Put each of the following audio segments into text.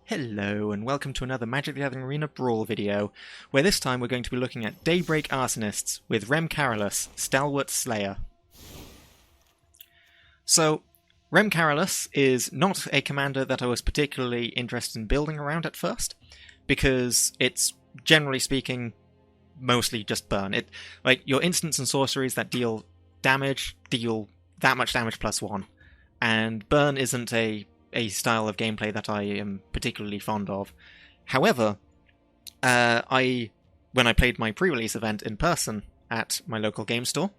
Hello and welcome to another Magic the Gathering Arena Brawl video, where this time we're going to be looking at Daybreak Arsonists with Rem Karolus, Stalwart Slayer. So, Rem Karolus is not a commander that I was particularly interested in building around at first, because it's, generally speaking, mostly just burn. Your instants and sorceries that deal damage deal that much damage plus one, and burn isn't a style of gameplay that I am particularly fond of. However, when I played my pre-release event in person at my local game store,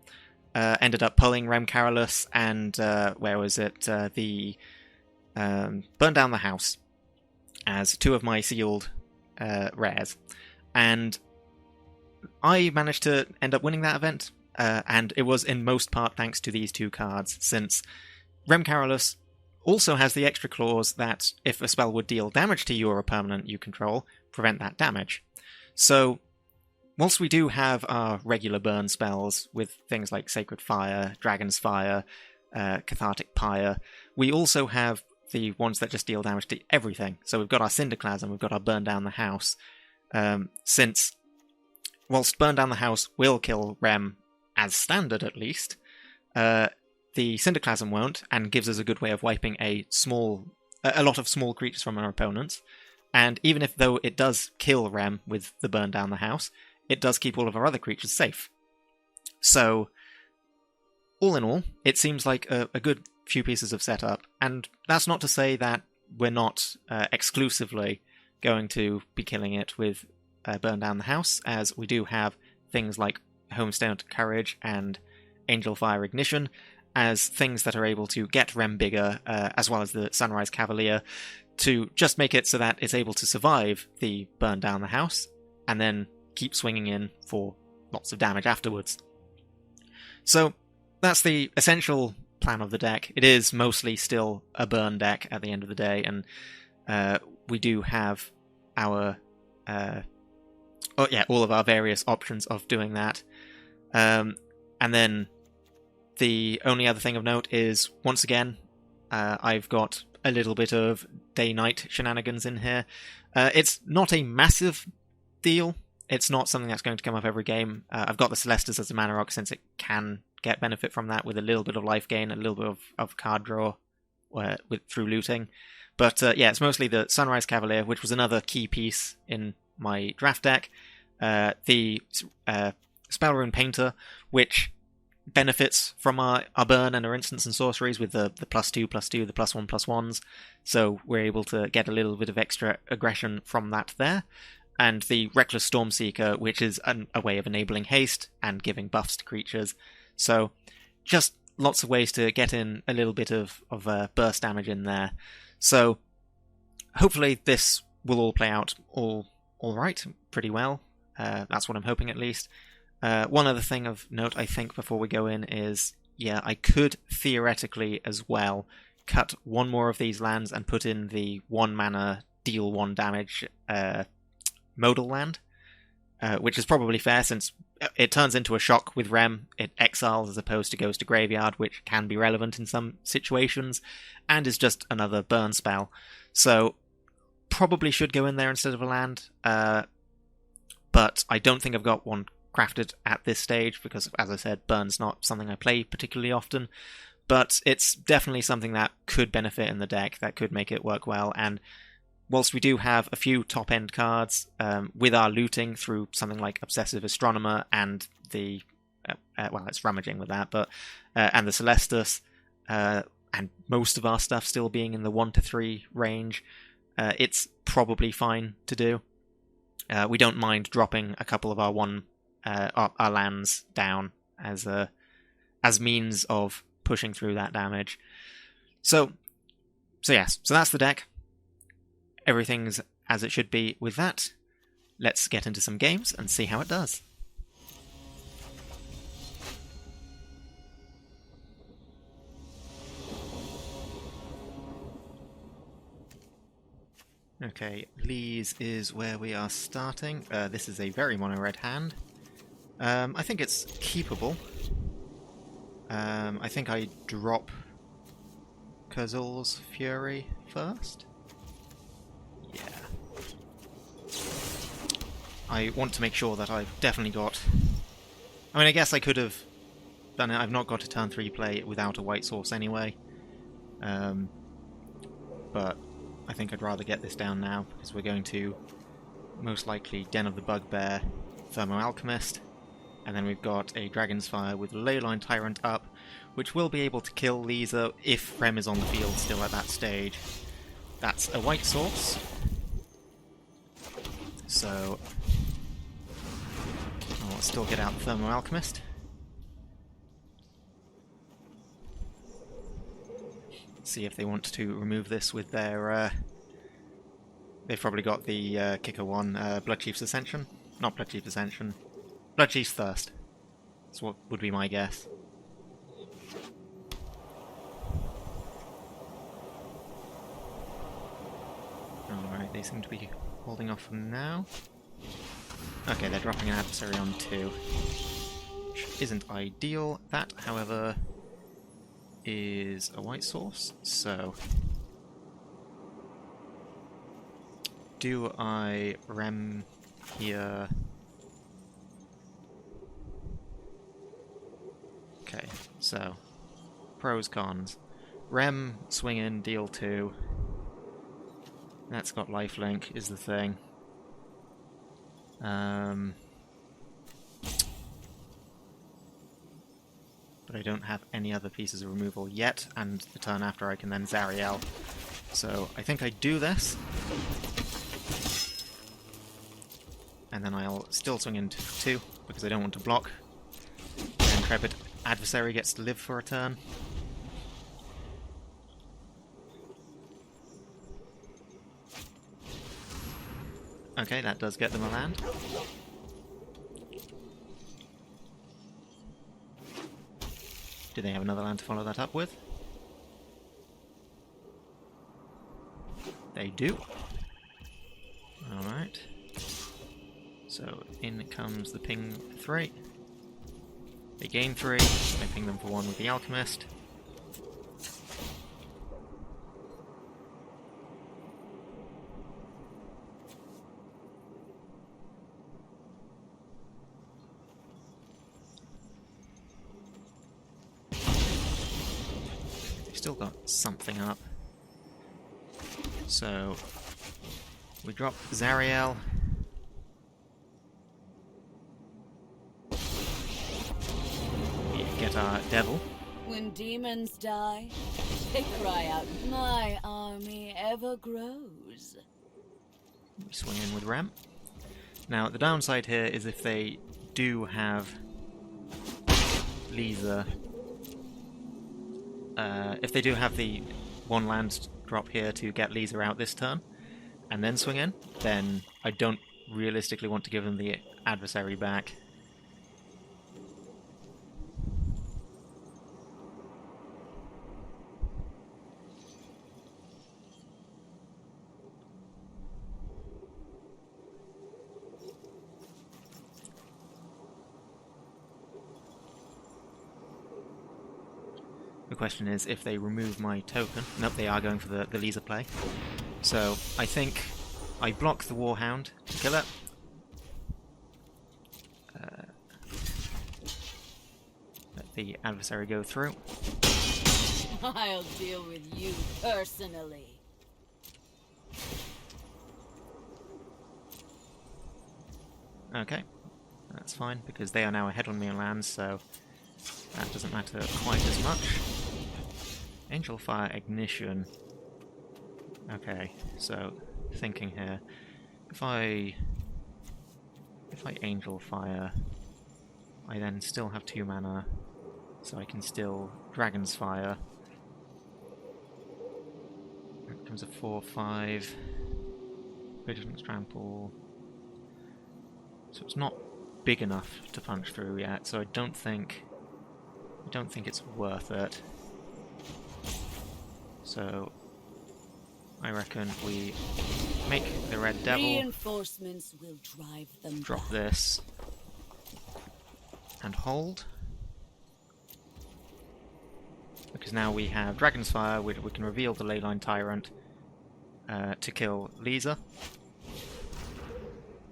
ended up pulling Rem Karolus and, the Burn Down the House as two of my sealed rares. And I managed to end up winning that event, and it was in most part thanks to these two cards, since Rem Karolus also has the extra clause that if a spell would deal damage to you or a permanent you control, prevent that damage. So, whilst we do have our regular burn spells with things like Sacred Fire, Dragon's Fire, Cathartic Pyre, we also have the ones that just deal damage to everything. So we've got our Cinderclasm, we've got our Burn Down the House. Since, whilst Burn Down the House will kill Rem, as standard at least, the Cinderclasm won't, and gives us a good way of wiping a lot of small creatures from our opponents. And even if though it does kill Rem with the Burn Down the House, it does keep all of our other creatures safe. So, all in all, it seems like a good few pieces of setup, and that's not to say that we're not exclusively going to be killing it with Burn Down the House, as we do have things like Homestone Courage and Angel Fire Ignition, as things that are able to get Rem bigger, as well as the Sunrise Cavalier, to just make it so that it's able to survive the Burn Down the House, and then keep swinging in for lots of damage afterwards. So, that's the essential plan of the deck. It is mostly still a burn deck at the end of the day, and we do have our all of our various options of doing that. And then the only other thing of note is, once again, I've got a little bit of day-night shenanigans in here. It's not a massive deal. It's not something that's going to come up every game. I've got the Celestus as a mana rock, since it can get benefit from that with a little bit of life gain, a little bit of card draw through looting. But it's mostly the Sunrise Cavalier, which was another key piece in my draft deck. The Spellrune Painter, which benefits from our burn and our instants and sorceries with the +2/+2, the +1/+1s, so we're able to get a little bit of extra aggression from that there. And the Reckless Stormseeker, which is a way of enabling haste and giving buffs to creatures. So just lots of ways to get in a little bit of burst damage in there. So hopefully this will all play out all right, pretty well. That's what I'm hoping, at least. One other thing of note, I think, before we go in is, I could theoretically as well cut one more of these lands and put in the 1 mana deal 1 damage modal land, which is probably fair, since it turns into a shock with Rem. It exiles as opposed to goes to graveyard, which can be relevant in some situations, and is just another burn spell. So probably should go in there instead of a land, but I don't think I've got one crafted at this stage, because, as I said, burn's not something I play particularly often, but it's definitely something that could benefit in the deck, that could make it work well. And whilst we do have a few top-end cards, with our looting through something like Obsessive Astronomer and the it's rummaging with that, but and the Celestus, and most of our stuff still being in the 1-3 range, it's probably fine to do. We don't mind dropping a couple of our lands down as means of pushing through that damage. So that's the deck. Everything's as it should be with that. Let's get into some games and see how it does. Okay, Liesa is where we are starting. This is a very mono-red hand. I think it's keepable. I think I drop Kozul's Fury first. Yeah. I want to make sure that I've definitely got... I mean, I guess I could have done it. I've not got a turn 3 play without a white source anyway. But I think I'd rather get this down now, because we're going to most likely Den of the Bugbear, Thermo Alchemist, and then we've got a Dragon's Fire with Leonin Tyrant up, which will be able to kill Liesa if Rem is on the field still at that stage. That's a white source. So I'll still get out the Thermo Alchemist. See if they want to remove this with their... they've probably got the kicker one, Bloodchief's Ascension. Not Bloodchief's Ascension. Bloodchief's Thirst. That's what would be my guess. Alright, they seem to be holding off for now. Okay, they're dropping an adversary on 2, which isn't ideal. That, however, is a white source, so... Do I Rem here? Okay, so... Pros, cons. Rem, swing in, deal 2. That's got lifelink, is the thing. But I don't have any other pieces of removal yet, and the turn after I can then Zariel. So I think I do this. And then I'll still swing into 2, because I don't want to block. The Intrepid Adversary gets to live for a turn. Okay, that does get them a land. Do they have another land to follow that up with? They do. Alright. So in comes the ping 3. They gain 3. I ping them for 1 with the Alchemist. Still got something up. So we drop Zariel. We get our devil. When demons die, they cry out, "My army ever grows." We swing in with Rem. Now the downside here is if they do have Liesa. If they do have the 1 land drop here to get Liesa out this turn, and then swing in, then I don't realistically want to give them the adversary back. The question is if they remove my token. Nope, they are going for the Liesa play. So I think I block the Warhound to kill it. Let the adversary go through. I'll deal with you personally. Okay, that's fine because they are now ahead on me on lands, so that doesn't matter quite as much. Angel Fire Ignition. Okay, so thinking here, if I Angel Fire, I then still have 2 mana, so I can still Dragon's Fire. That becomes a 4/5. Vigilance Trample. So it's not big enough to punch through yet, so I don't think it's worth it. So I reckon we make the Red Devil. Reinforcements will drive them drop back. this and hold. Because now we have Dragon's Fire, we can reveal the Leyline Tyrant to kill Liesa.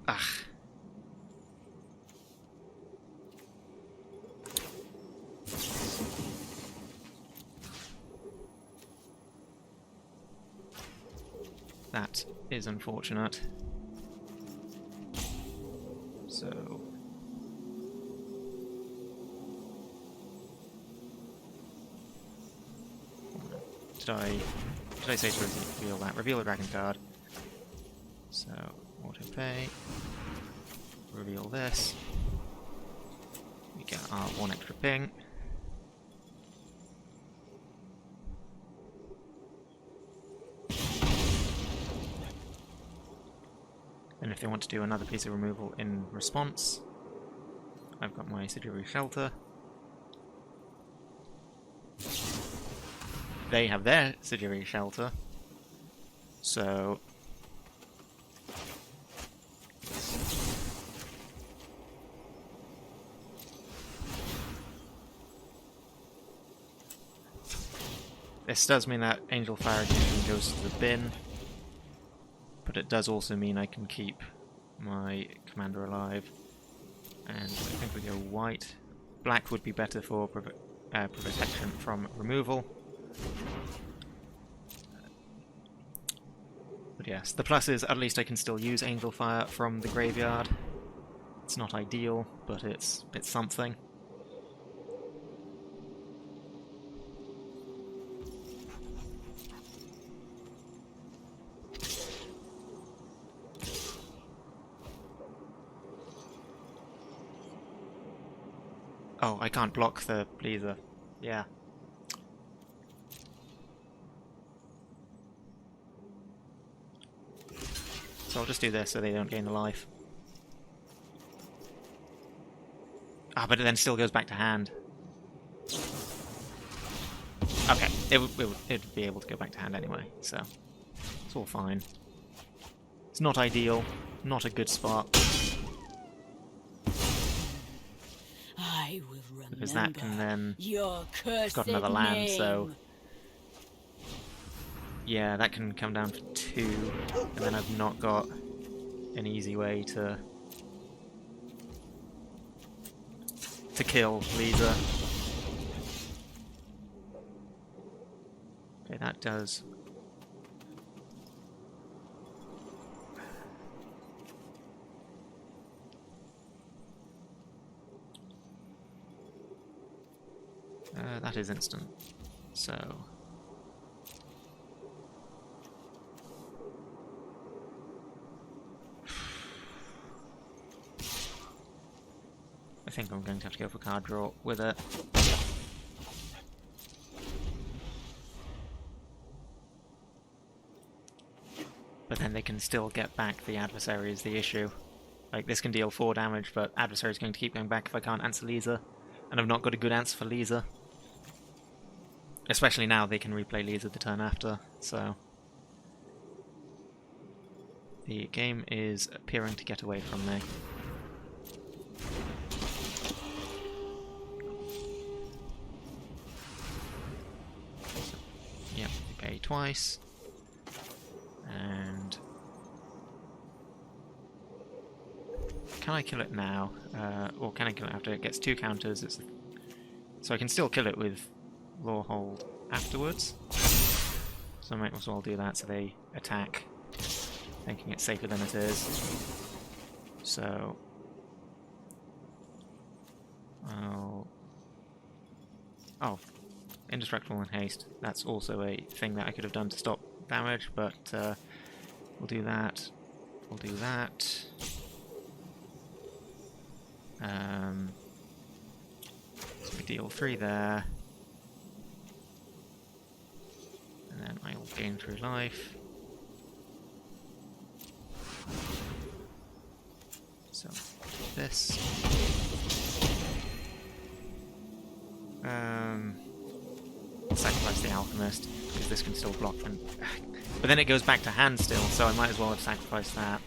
Ah. That is unfortunate. So... Did I say to reveal that? Reveal a dragon card. So, auto pay. Reveal this. We get our 1 extra ping. And if they want to do another piece of removal in response, I've got my Sigilary Shelter. They have their Sigilary Shelter, so this does mean that Angel Fire Ignition goes to the bin, but it does also mean I can keep my commander alive. And I think we go white. Black would be better for protection from removal. But yes, the plus is at least I can still use Angel Fire from the graveyard. It's not ideal, but it's something. Oh, I can't block the Liesa. Yeah. So I'll just do this so they don't gain a life. Ah, but it then still goes back to hand. Okay, it'd be able to go back to hand anyway, so it's all fine. It's not ideal, not a good spot. I will remember because that can then... your cursed got another land, name. so... Yeah, that can come down for 2, and then I've not got an easy way to kill Liesa. Okay, that does... that is instant, so... I think I'm going to have to go for card draw with it. But then they can still get back the adversary is the issue. Like, this can deal 4 damage, but adversary is going to keep going back if I can't answer Liesa. And I've not got a good answer for Liesa. Especially now they can replay Liesa the turn after, so... The game is appearing to get away from me. Yep, we pay twice. And... Can I kill it now? Or can I kill it after it gets 2 counters? So I can still kill it with Law Hold afterwards. So I might as well do that so they attack, thinking it's safer than it is. So... Oh, Indestructible and Haste. That's also a thing that I could have done to stop damage, but we'll do that. We'll do that. So we deal 3 there. And then I will gain through life. So, this. Sacrifice the Alchemist, because this can still block them. But then it goes back to hand still, so I might as well have sacrificed that.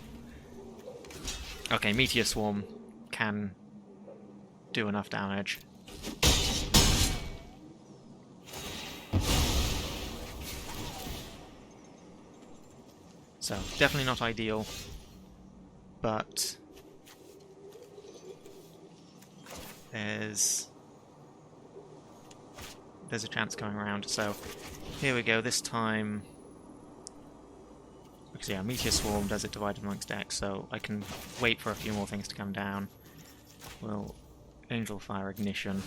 Okay, Meteor Swarm can do enough damage. So, definitely not ideal, but there's a chance coming around. So, here we go, this time... Because yeah, Meteor Swarm does it divided amongst decks, so I can wait for a few more things to come down. Well, Angel Fire Ignition,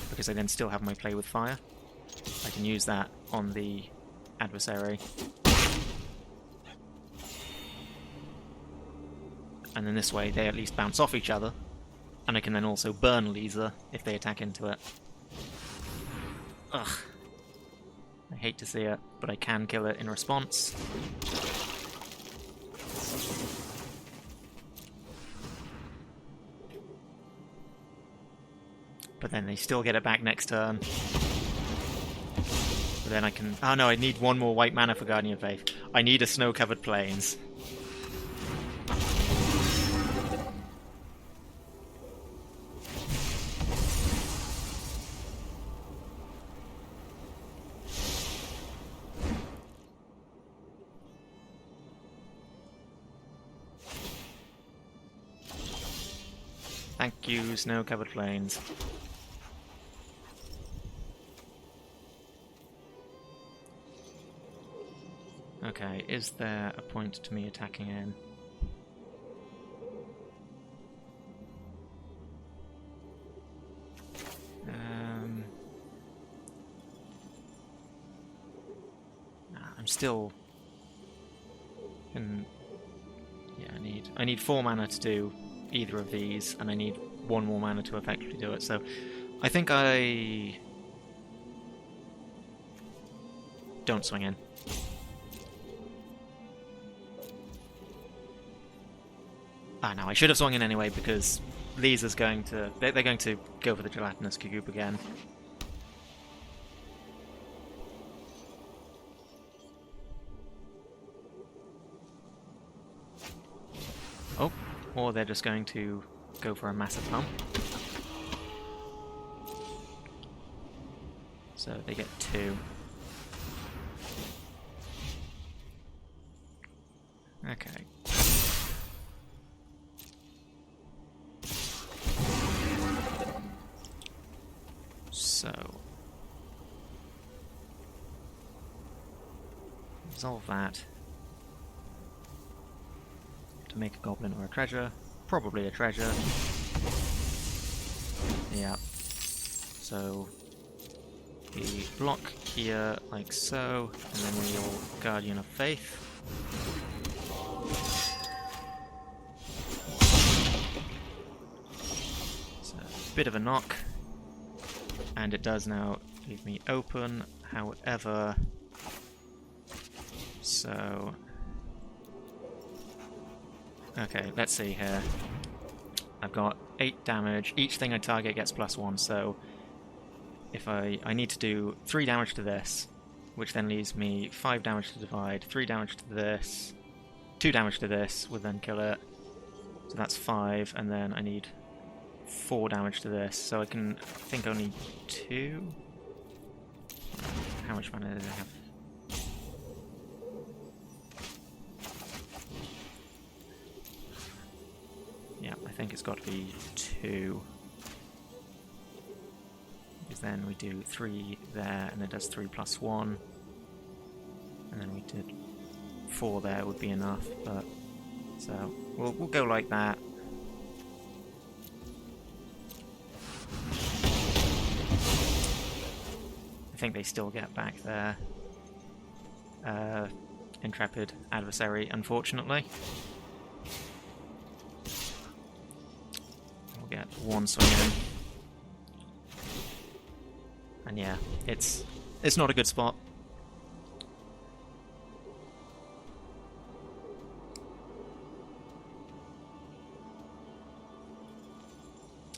because I then still have my Play with Fire. I can use that on the adversary. And then this way they at least bounce off each other, and I can then also burn Liesa if they attack into it. Ugh. I hate to see it, but I can kill it in response. But then they still get it back next turn. But then I can... Oh no, I need one more white mana for Guardian of Faith. I need a snow-covered plains. Thank you, snow-covered plains. Okay, is there a point to me attacking in? I'm still... Yeah, I need 4 mana to do either of these, and I need 1 more mana to effectively do it, so I think I don't swing in. Ah, no, I should have swung in anyway, because Liesa's going to... They're going to go for the Gelatinous Kagoop again. Oh, or they're just going to go for a massive pump. So they get 2. Okay. So... resolve that. To make a goblin or a treasure. Probably a treasure. Yeah. So we block here like so, and then we'll Guardian of Faith. So a bit of a knock. And it does now leave me open, however, so... Okay, let's see here. I've got 8 damage. Each thing I target gets +1, so if I need to do 3 damage to this, which then leaves me 5 damage to divide, 3 damage to this, 2 damage to this would then kill it. So that's 5, and then I need 4 damage to this, so I can think only 2? How much mana did I have? Yeah, I think it's got to be 2. Because then we do 3 there, and it does 3 + 1. And then we did 4 there would be enough, but... So, we'll go like that. I think they still get back their intrepid adversary, unfortunately. We'll get 1 swing in. And yeah, it's not a good spot.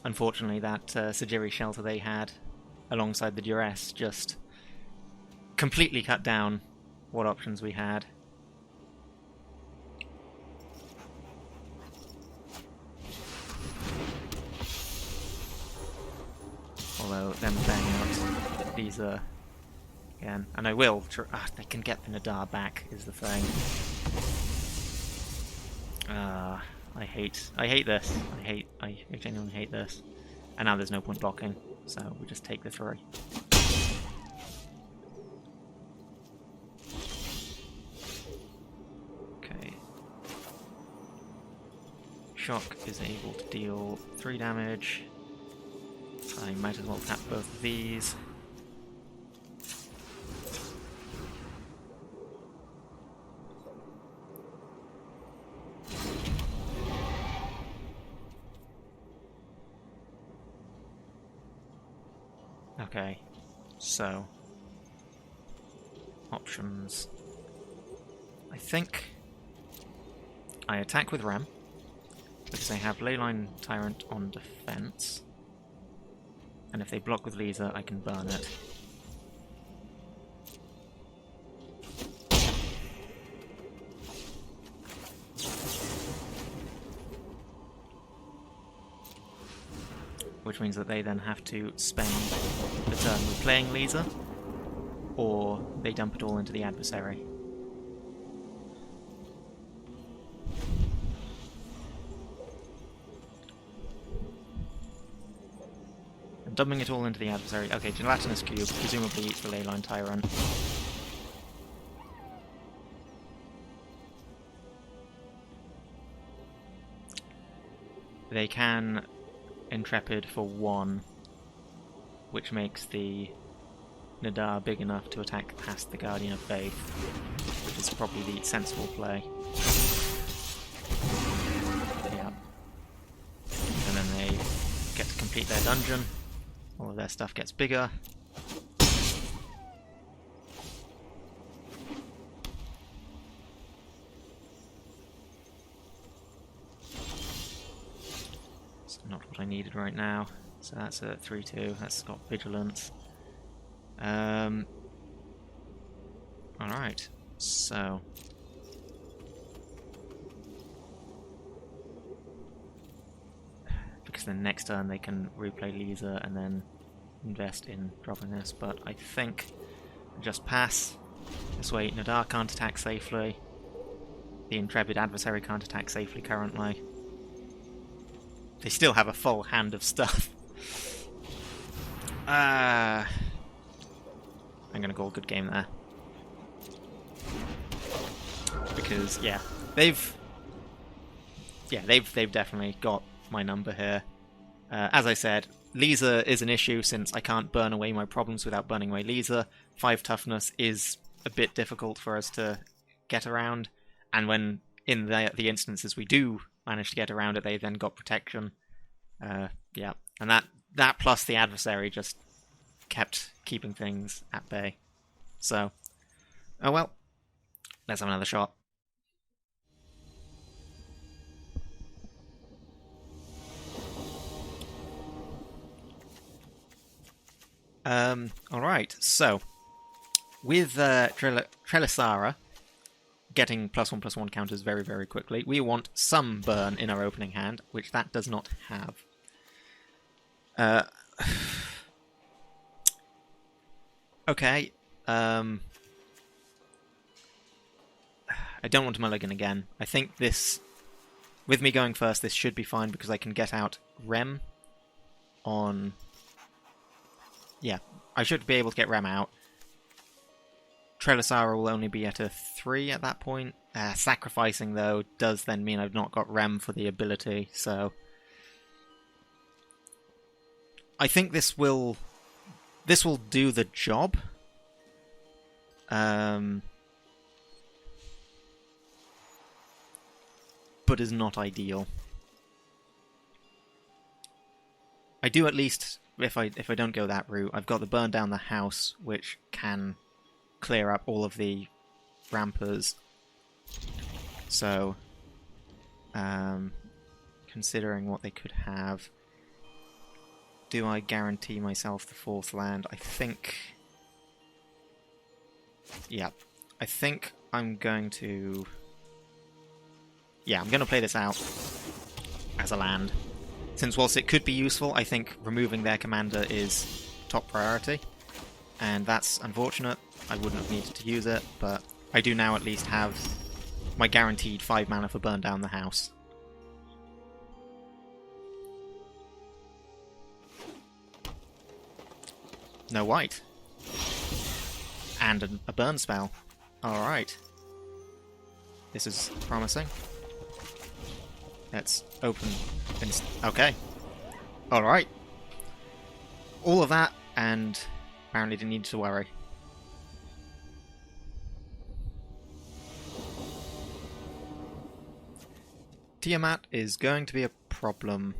Unfortunately, that Sajiri shelter they had, alongside the duress, just completely cut down what options we had. Although, them playing out these again, and I will, they can get the Nadar back, is the thing. I hate this. I genuinely hate this. And now there's no point blocking, so we just take the 3. Shock is able to deal 3 damage. I might as well tap both of these. Okay, so options. I think I attack with Rem because they have Leyline Tyrant on defense, and if they block with Liesa, I can burn it. Which means that they then have to spend the turn replaying Liesa, or they dump it all into the adversary. And dumping it all into the adversary. Okay, Gelatinous Cube, presumably the Leyline Tyrant. They can Intrepid for 1, which makes the Jadar big enough to attack past the Guardian of Faith, which is probably the sensible play. Yeah. And then they get to complete their dungeon, all of their stuff gets bigger. Not what I needed right now. So that's a 3-2. That's got vigilance. Alright. So because then next turn they can replay Liesa and then invest in dropping this, but I think I just pass. This way Jadar can't attack safely. The Intrepid adversary can't attack safely currently. They still have a full hand of stuff. I'm gonna call a good game there. Because they've definitely got my number here. As I said, Liesa is an issue since I can't burn away my problems without burning away Liesa. 5 toughness is a bit difficult for us to get around, and when in the instances we do manage to get around it, they then got protection. And that plus the adversary just kept keeping things at bay. So, oh well, let's have another shot. Alright, so with Trelasarra getting +1/+1 counters very, very quickly, we want some burn in our opening hand, which that does not have. Okay, I don't want to mulligan again. I think this, with me going first, this should be fine because I can get out Rem on... Yeah, I should be able to get Rem out. Trelasarra will only be at a 3 at that point. Sacrificing, though, does then mean I've not got Rem for the ability, so... I think this will do the job. But is not ideal. I do at least, if I don't go that route, I've got the burn down the house, which can clear up all of the rampers. So, considering what they could have, do I guarantee myself the 4th land? I think... Yeah, I think I'm going to... Yeah, I'm going to play this out as a land. Since whilst it could be useful, I think removing their commander is top priority. And that's unfortunate. I wouldn't have needed to use it, but I do now at least have my guaranteed 5 mana for burn down the house. No white. And a burn spell. Alright. This is promising. Let's open... Okay. Alright. All of that, and apparently didn't need to worry. Tiamat is going to be a problem.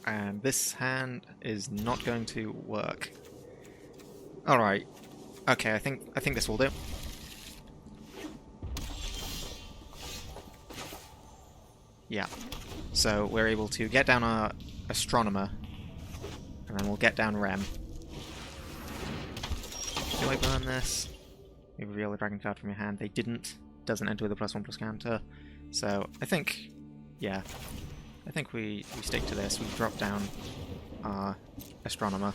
And this hand is not going to work. Alright. Okay, I think this will do. Yeah. So we're able to get down our Astronomer, and then we'll get down Rem. Do I burn this? You reveal the dragon card from your hand. They didn't. Doesn't enter with a +1/+1 counter. So I think, yeah, I think we stick to this. We drop down our Astronomer.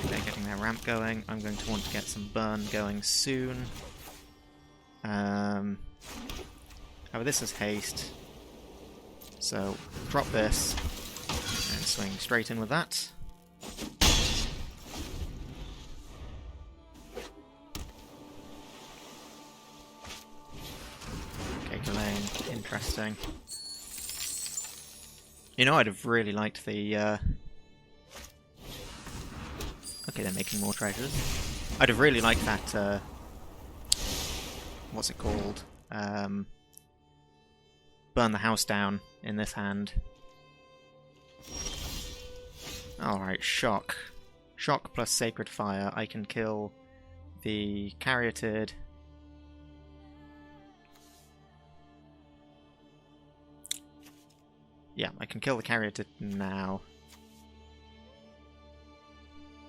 They're getting their ramp going. I'm going to want to get some burn going soon. However, this is haste. So drop this and swing straight in with that. Interesting. You know, I'd have really liked the... Okay, they're making more treasures. I'd have really liked that... What's it called? Burn the house down in this hand. Alright, shock. Shock plus sacred fire. I can kill the Caryatid. Yeah, I can kill the Caryatid now.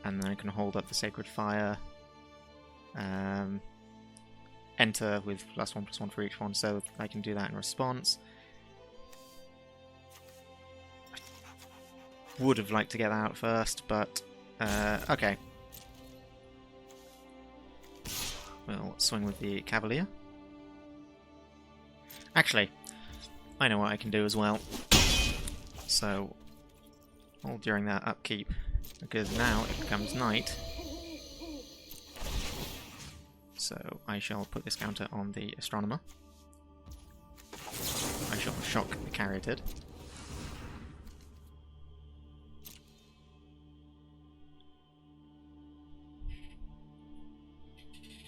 And then I can hold up the Sacred Fire. Enter with +1/+1 for each one, so I can do that in response. I would have liked to get that out first, but okay. We'll swing with the Cavalier. Actually, I know what I can do as well. So, all during that upkeep, because now it becomes night. So I shall put this counter on the Astronomer. I shall shock the Caryatid.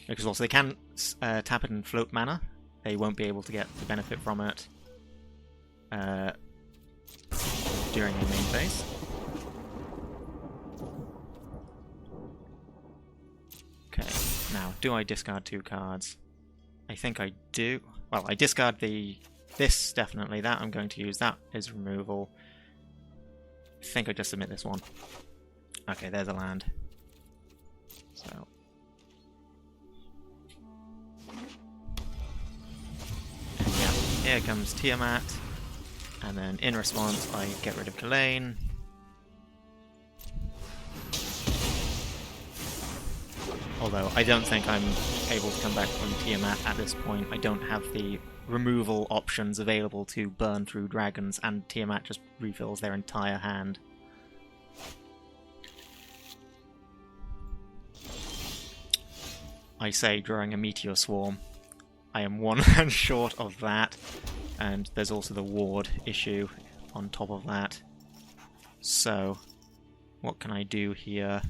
Because also they can tap it and float mana. They won't be able to get the benefit from it during the main phase. Okay, now, do I discard 2 cards? I think I do. Well, I discard this, definitely. That I'm going to use. That is removal. I think I just submit this one. Okay, there's a land. So... And yeah, here comes Tiamat. And then in response, I get rid of Leonin. Although I don't think I'm able to come back from Tiamat at this point. I don't have the removal options available to burn through dragons, and Tiamat just refills their entire hand. I say during a meteor swarm. I am one hand short of that. And there's also the ward issue on top of that. So, what can I do here?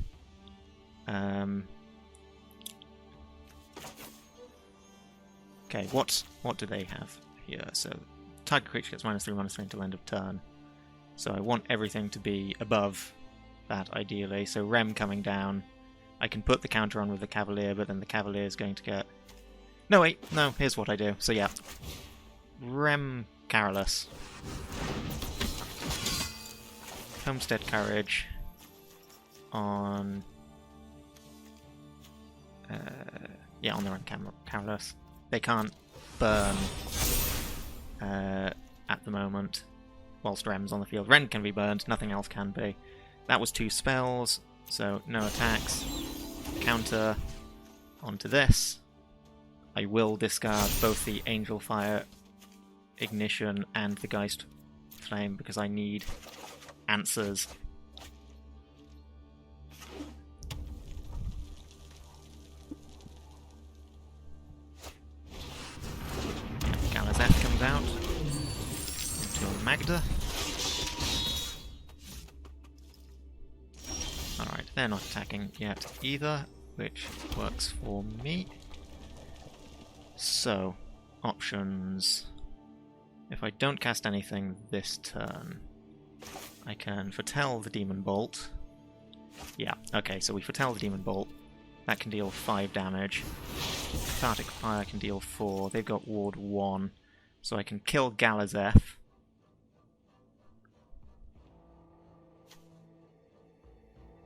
Okay, what do they have here? So, target creature gets -3/-3 until end of turn. So I want everything to be above that, ideally. So Rem coming down. I can put the counter on with the Cavalier, but then the Cavalier is going to get... No, wait, no, here's what I do. So yeah. Rem Karolus. Homestead Courage on... yeah, on the Rem Karolus. They can't burn at the moment whilst Rem's on the field. Ren can be burned, nothing else can be. That was 2 spells, so no attacks. Counter onto this. I will discard both the Angel Fire Ignition and the Geist Flame because I need answers. comes out into Magda. Alright, they're not attacking yet either, which works for me. So, options. If I don't cast anything this turn, I can foretell the Demon Bolt. Yeah, okay, so we foretell the Demon Bolt. That can deal 5 damage. Cathartic Fire can deal 4. They've got Ward 1. So I can kill Galazeth.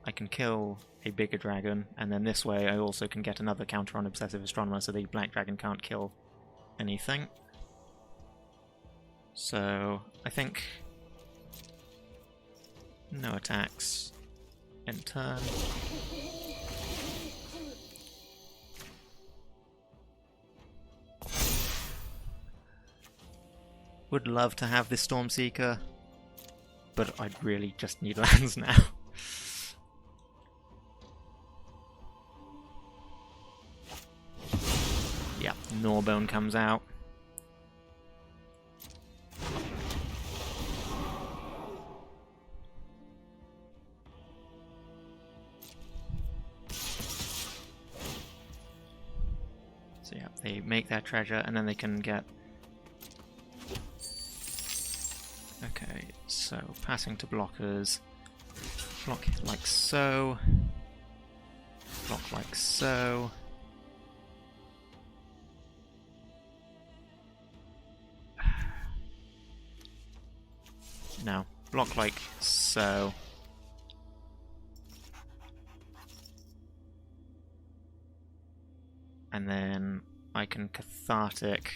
I can kill a bigger dragon, and then this way I also can get another counter on Obsessive Astronomer, so the black dragon can't kill anything. So I think no attacks in turn. Would love to have this Stormseeker, but I'd really just need lands now. Yeah, Gnawbone comes out. So yeah, they make their treasure and then they can get... Okay, so passing to blockers. Block like so. Block like so. No, block like so. And then I can Cathartic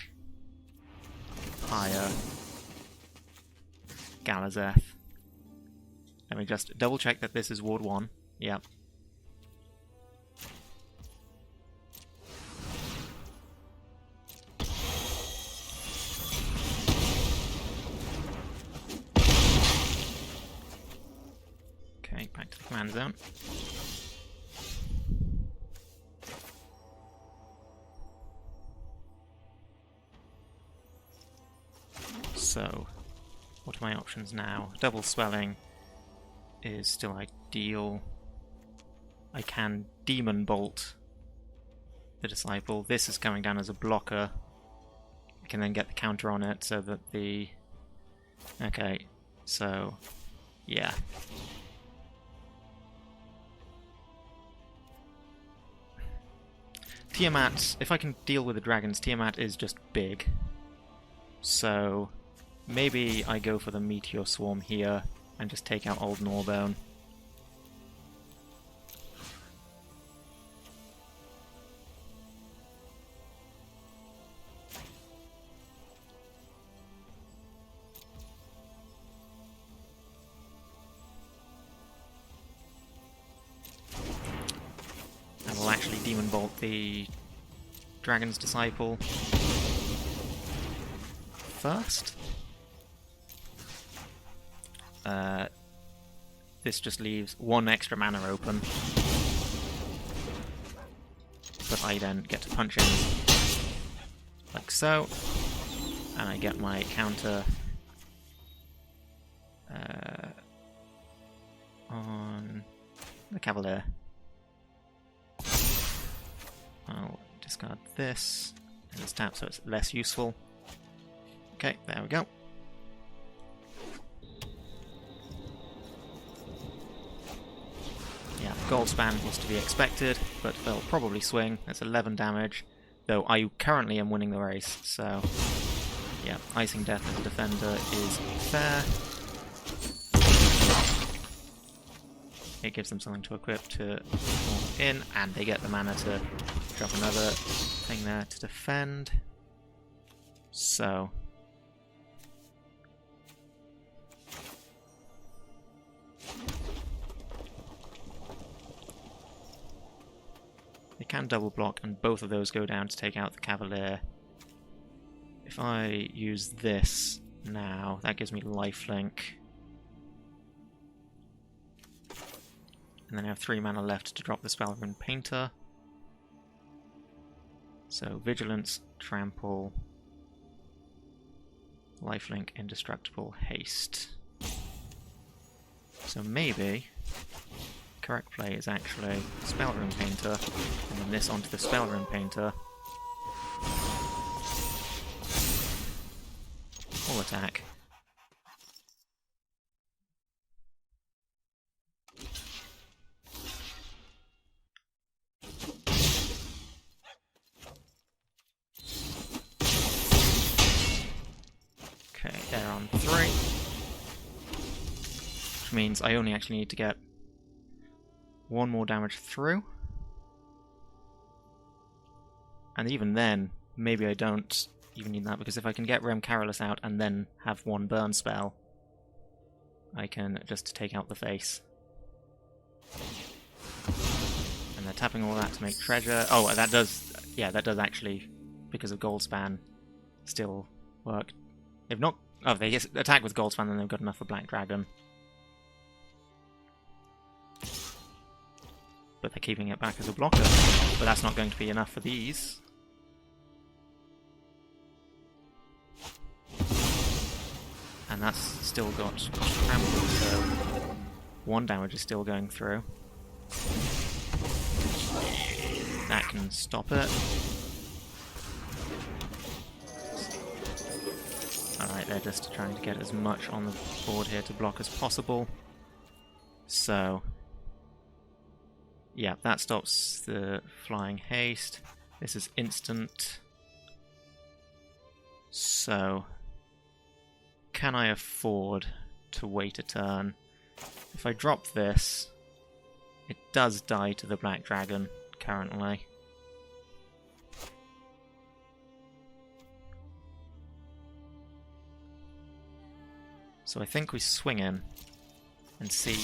Fire Galazeth. Let me just double check that this is Ward 1. Yep. Okay, back to the command zone. So, what are my options now? Double Swelling is still ideal. I can Demon Bolt the Disciple. This is coming down as a blocker. I can then get the counter on it so that the... Okay, so... yeah. Tiamat, if I can deal with the dragons, Tiamat is just big. So... maybe I go for the Meteor Swarm here and just take out Old Gnawbone. And we'll actually Demon Bolt the Dragon's Disciple first. This just leaves 1 extra mana open. But I then get to punch in like so. And I get my counter on the Cavalier. I'll discard this and it's tapped so it's less useful. Okay, there we go. Yeah, Gold Span was to be expected, but they'll probably swing. That's 11 damage, though I currently am winning the race, so... yeah, Icing Death as a defender is fair. It gives them something to equip to move in, and they get the mana to drop another thing there to defend. So... they can double block, and both of those go down to take out the Cavalier. If I use this now, that gives me lifelink. And then I have 3 mana left to drop the Spellrune Painter. So Vigilance, Trample. lifelink, indestructible, haste. So maybe correct play is actually Spell Rune Painter, and then this onto the Spell Rune Painter. Full attack. Okay, they're on 3. Which means I only actually need to get 1 more damage through. And even then, maybe I don't even need that, because if I can get Rem Karolus out and then have 1 burn spell, I can just take out the face. And they're tapping all that to make treasure. Oh, that does, yeah, that does actually, because of Goldspan, still work. If not, oh, they attack with Goldspan, then they've got enough for Black Dragon. But they're keeping it back as a blocker. But that's not going to be enough for these. And that's still got trample, so 1 damage is still going through. That can stop it. Alright, they're just trying to get as much on the board here to block as possible. So, yeah, that stops the flying haste. This is instant. So, can I afford to wait a turn? If I drop this, it does die to the Black Dragon currently. So I think we swing in and see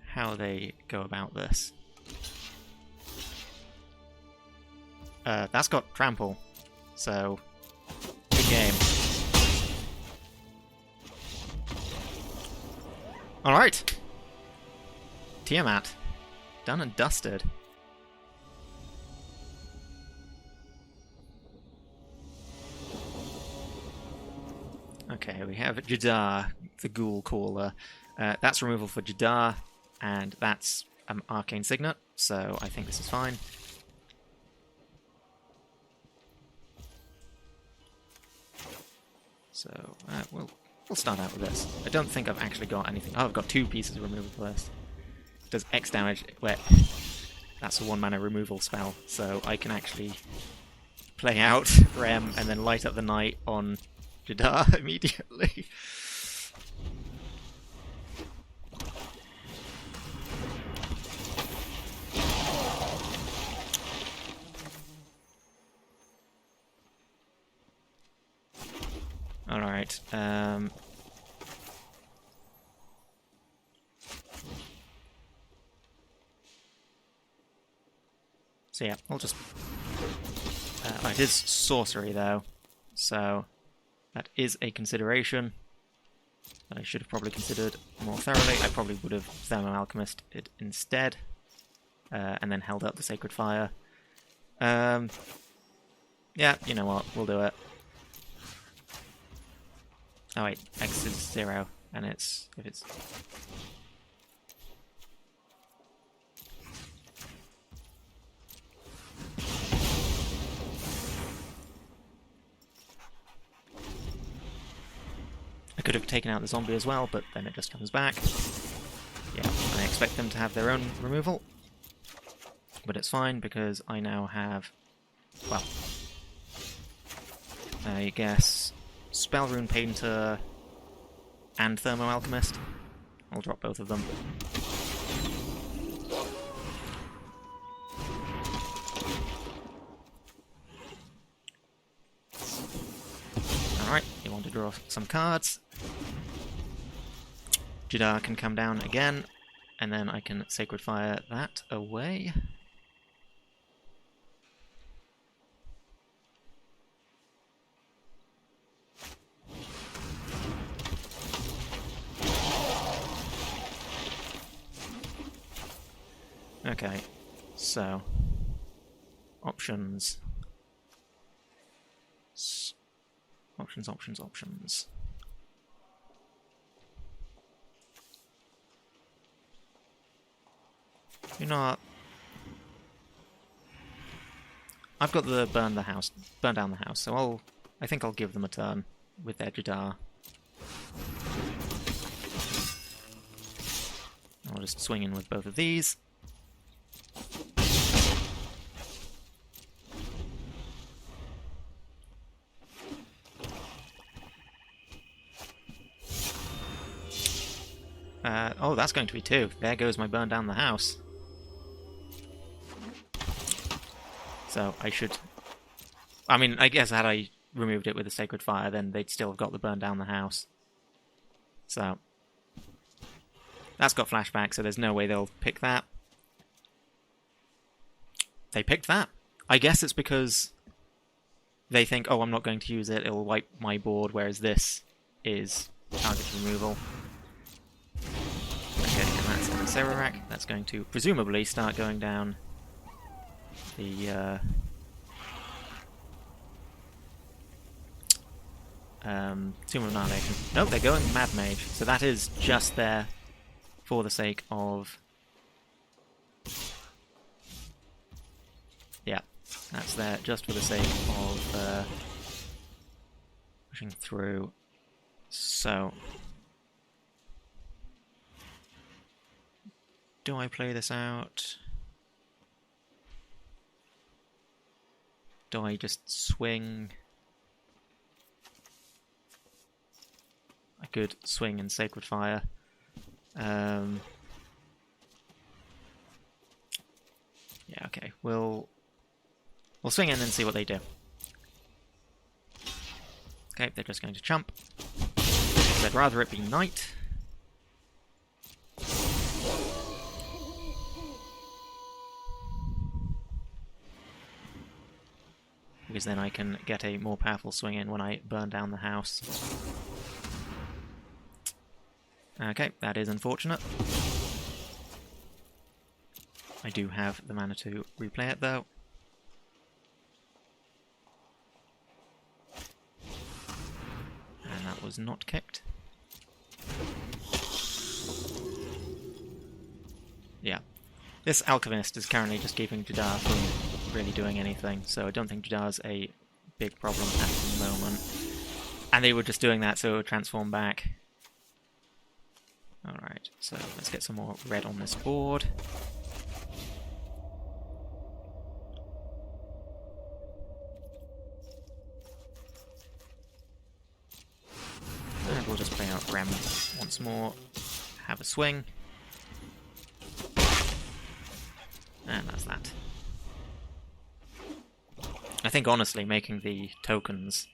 how they go about this. That's got trample, so good game. Alright! Tiamat. Done and dusted. Okay, we have Jadar, the Ghoulcaller. That's removal for Jadar, and that's Arcane Signet, so I think this is fine. So, we'll start out with this. I don't think I've actually got anything. Oh, I've got 2 pieces of removal for this. It does X damage, where that's a 1-mana removal spell, so I can actually play out Rem and then light up the night on Jadar immediately. Alright, so yeah, I'll just... it is sorcery though, so that is a consideration that I should have probably considered more thoroughly. I probably would have Thermo Alchemist it instead, and then held up the Sacred Fire. Yeah, you know what, we'll do it. Oh wait, X is 0, and it's... if it's... I could have taken out the zombie as well, but then it just comes back. Yeah, I expect them to have their own removal. But it's fine, because I now have... well... I guess... Spell Rune Painter and Thermo Alchemist. I'll drop both of them. Alright, you want to draw some cards. Jadar can come down again, and then I can Sacred Fire that away. Okay, so options. Options, options, options. You know what? I've got the burn down the house, so I think I'll give them a turn with their Jadar. I'll just swing in with both of these. Oh, that's going to be 2. There goes my burn down the house. So I should... I mean, I guess had I removed it with a Sacred Fire, then they'd still have got the burn down the house. So... that's got flashback, so there's no way they'll pick that. They picked that. I guess it's because they think, oh, I'm not going to use it, it'll wipe my board, whereas this is target removal. Okay, and that's an Acererak. That's going to presumably start going down the Tomb of Annihilation. Nope, they're going Mad Mage, so that is just there for the sake of... yeah, that's there just for the sake of pushing through. So... do I play this out? Do I just swing? I could swing and Sacred Fire. Yeah, okay. We'll swing in and see what they do. Okay, they're just going to chump. I'd rather it be night. Because then I can get a more powerful swing in when I burn down the house. Okay, that is unfortunate. I do have the mana to replay it though. And that was not kicked. Yeah. This Alchemist is currently just keeping Jadar from really doing anything, so I don't think Jadar's a big problem at the moment. And they were just doing that so it would transform back. Alright, so let's get some more red on this board. And we'll just play out Rem once more, have a swing. And that's that. I think honestly making the tokens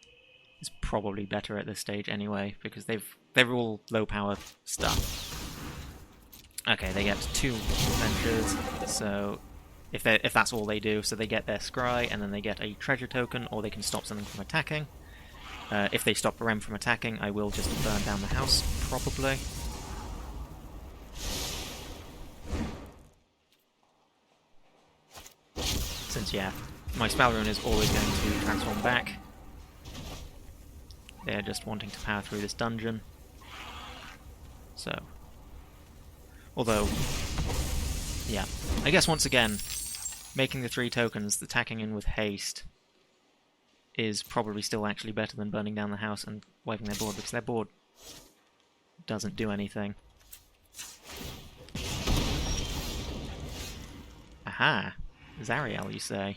is probably better at this stage anyway, because they're all low power stuff. Okay, they get 2 adventures, so if that's all they do, so they get their scry and then they get a treasure token, or they can stop something from attacking. If they stop Rem from attacking, I will just burn down the house, probably. Since, yeah, my spell rune is always going to transform back. They're just wanting to power through this dungeon. So, although, yeah, I guess once again, making the 3 tokens, attacking in with haste, is probably still actually better than burning down the house and wiping their board, because their board doesn't do anything. Aha! Zariel, you say?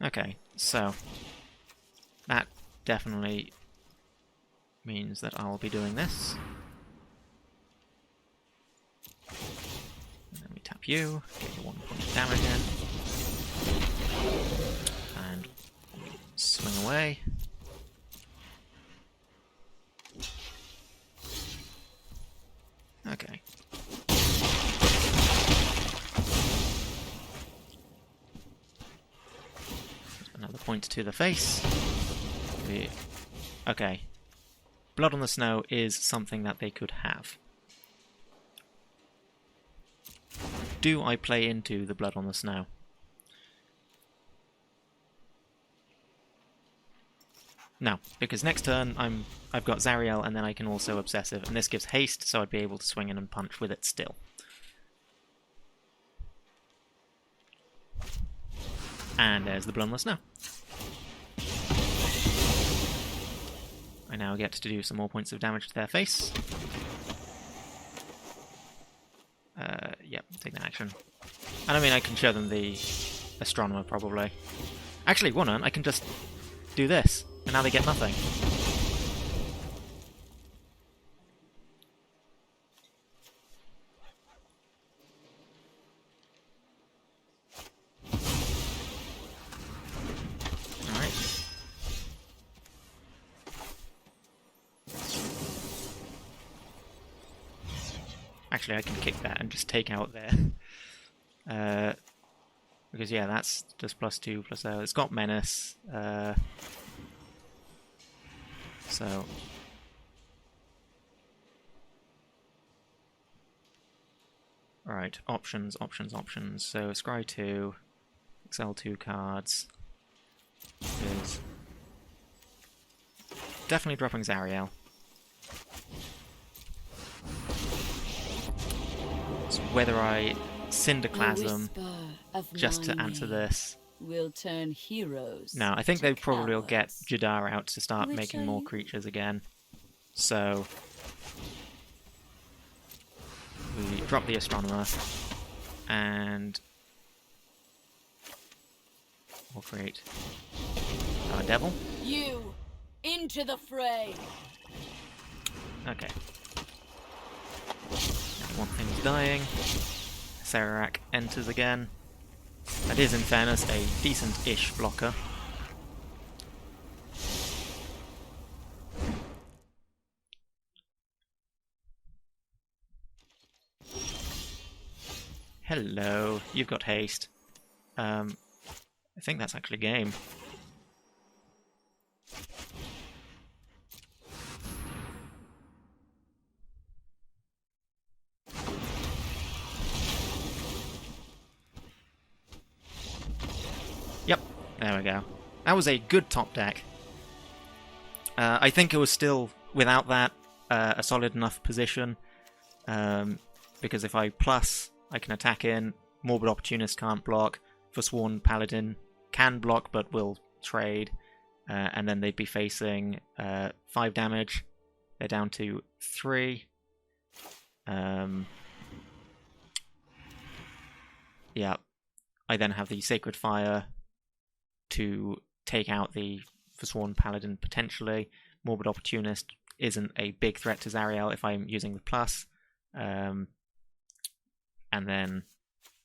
Okay, so that definitely means that I'll be doing this. And then we tap you, get your 1 point of damage in, and swing away. Okay. Another point to the face. Okay. Blood on the Snow is something that they could have. Do I play into the Blood on the Snow? No, because next turn I've got Zariel, and then I can also Obsessive, and this gives haste, so I'd be able to swing in and punch with it still. And there's the Bloodless now. I now get to do some more points of damage to their face. Yep, take that action. And I mean, I can show them the Astronomer, probably. Actually, one on, I can just do this, and now they get nothing. Alright. Actually, I can kick that and just take out there. Because, yeah, that's just +2 plus... it's got Menace. So... Alright, options. So, scry 2, excel 2 cards. Is definitely dropping Zariel. So whether I Cinderclasm just to answer this. Will turn heroes. No, I think they probably will get Jadar out to start making more creatures again. So we drop the Astronomer and we'll create our Devil. You into the fray. Okay. One thing's dying. Serac enters again. That is, in fairness, a decent-ish blocker. Hello, you've got haste. I think that's actually game. Yep, there we go. That was a good top deck. I think it was still, without that, a solid enough position. Because if I plus, I can attack in. Morbid Opportunist can't block. Forsworn Paladin can block, but will trade. And then they'd be facing 5 damage. They're down to 3. Yeah. I then have the Sacred Fire to take out the Forsworn Paladin potentially. Morbid Opportunist isn't a big threat to Zariel if I'm using the plus. And then,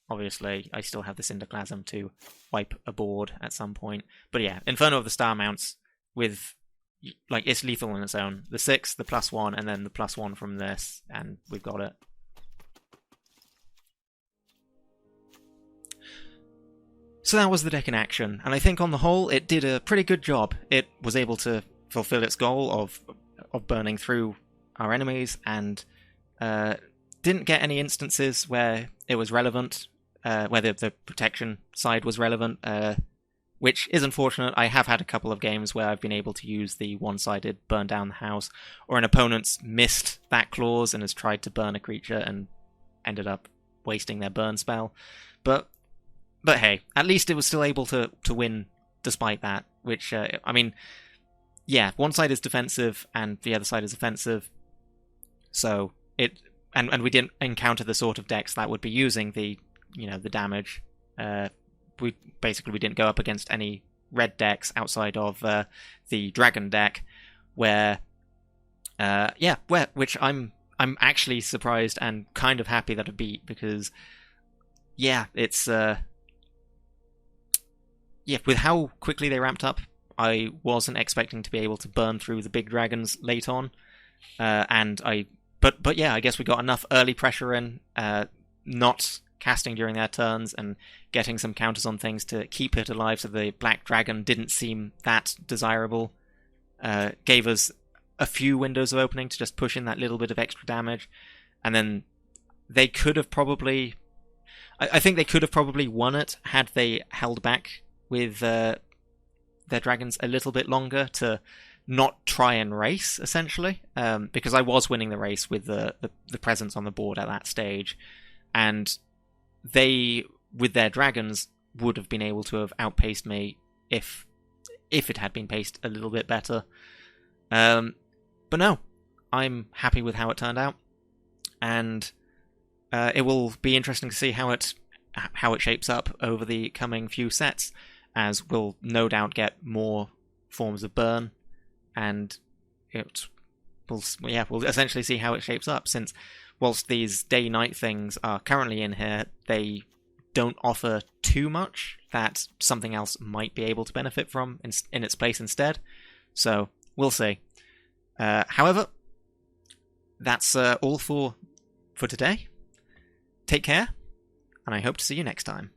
obviously, I still have the Cinderclasm to wipe a board at some point. But yeah, Inferno of the Star Mounts with, like, it's lethal on its own. The 6, the +1, and then the +1 from this, and we've got it. So that was the deck in action, and I think on the whole it did a pretty good job. It was able to fulfill its goal of burning through our enemies, and didn't get any instances where it was relevant, where the protection side was relevant, which is unfortunate. I have had a couple of games where I've been able to use the one-sided burn down the house, or an opponent's missed that clause and has tried to burn a creature and ended up wasting their burn spell. But hey, at least it was still able to win despite that, which, I mean, yeah, one side is defensive and the other side is offensive, so it, and we didn't encounter the sort of decks that would be using the, the damage. We didn't go up against any red decks outside of the dragon deck, which I'm actually surprised and kind of happy that it beat, because yeah, it's with how quickly they ramped up, I wasn't expecting to be able to burn through the big dragons late on, but yeah, I guess we got enough early pressure in, not casting during their turns and getting some counters on things to keep it alive, so the black dragon didn't seem that desirable. Gave us a few windows of opening to just push in that little bit of extra damage, and then they could have probably, I think they could have probably won it had they held back with their dragons a little bit longer to not try and race, essentially, because I was winning the race with the presence on the board at that stage, and they, with their dragons, would have been able to have outpaced me if it had been paced a little bit better. But no, I'm happy with how it turned out, and it will be interesting to see how it shapes up over the coming few sets, as we'll no doubt get more forms of burn, and we'll essentially see how it shapes up, since whilst these day-night things are currently in here, they don't offer too much that something else might be able to benefit from in its place instead. So we'll see. However, that's all for today. Take care, and I hope to see you next time.